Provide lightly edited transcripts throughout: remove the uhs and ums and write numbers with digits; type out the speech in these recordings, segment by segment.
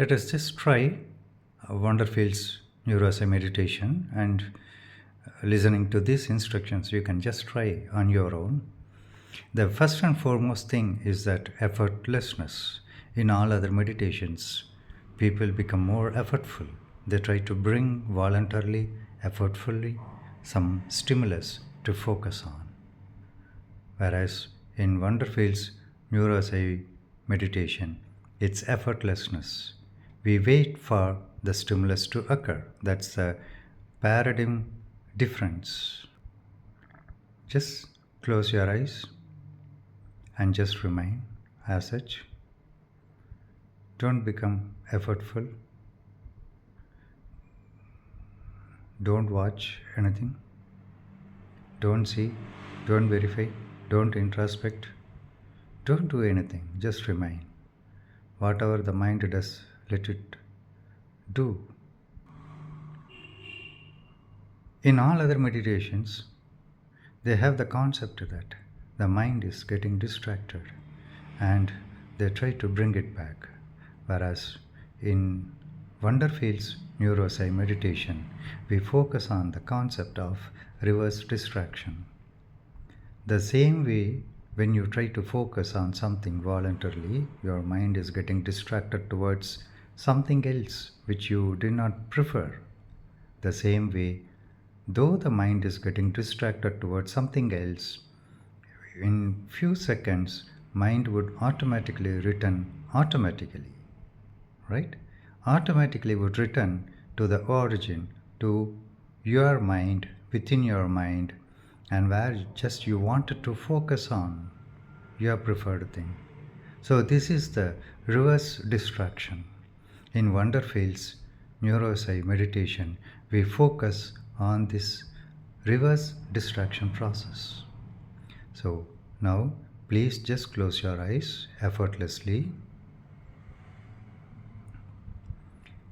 Let us just try Wonderfeelz Neuropsy meditation, and listening to these instructions you can just try on your own. The first and foremost thing is that effortlessness. In all other meditations, people become more effortful. They try to bring voluntarily, effortfully, some stimulus to focus on. Whereas in Wonderfeelz Neuropsy meditation, it's effortlessness. We wait for the stimulus to occur. That's the paradigm difference. Just close your eyes and just remain as such. Don't become effortful. Don't watch anything. Don't see. Don't verify. Don't introspect. Don't do anything. Just remain. Whatever the mind does, let it do. In all other meditations, they have the concept that the mind is getting distracted and they try to bring it back. Whereas in Wonderfeelz Neuropsy meditation, we focus on the concept of reverse distraction. The same way, when you try to focus on something voluntarily, your mind is getting distracted towards something else which you did not prefer. The same way, though the mind is getting distracted towards something else, in few seconds, mind would automatically return right? Automatically would return to the origin, to your mind, within your mind, and where just you wanted to focus on your preferred thing. So this is the reverse distraction. In Wonderfeelz Neuropsy meditation, we focus on this reverse distraction process. So now please just close your eyes effortlessly.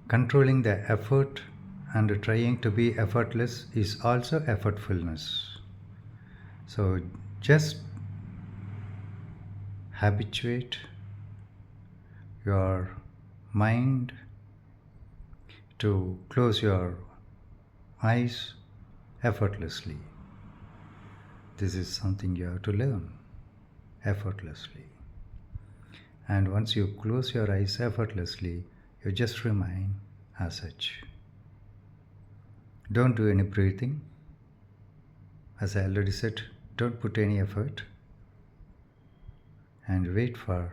Controlling the effort and trying to be effortless is also effortfulness. So just habituate your mind to close your eyes effortlessly. This is something you have to learn effortlessly. And once you close your eyes effortlessly, you just remain as such. Don't do any breathing. As I already said, don't put any effort. And wait for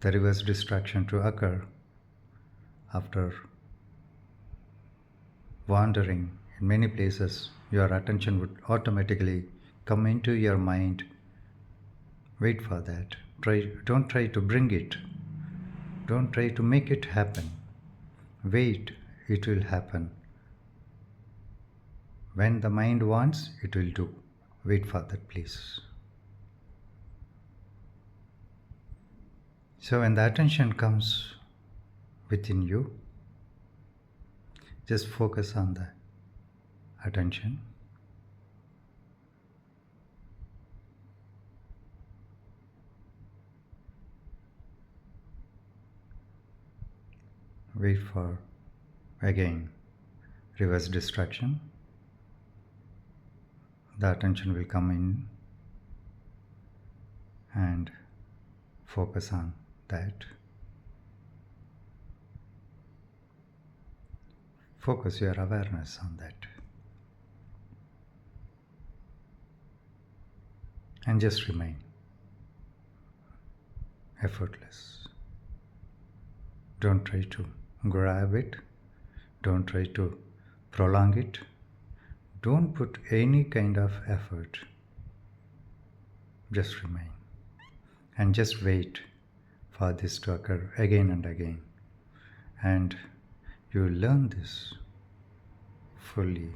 the reverse distraction to occur after wandering in many places. Your attention would automatically come into your mind. Wait for that. Don't try to bring it. Don't try to make it happen. Wait, it will happen. When the mind wants, it will do. Wait for that, please. So when the attention comes within you, just focus on the attention. Wait for, again, reverse distraction. The attention will come in and focus on that. Focus your awareness on that. And just remain effortless. Don't try to grab it. Don't try to prolong it. Don't put any kind of effort. Just remain. And just wait for this to occur again and again. And you will learn this fully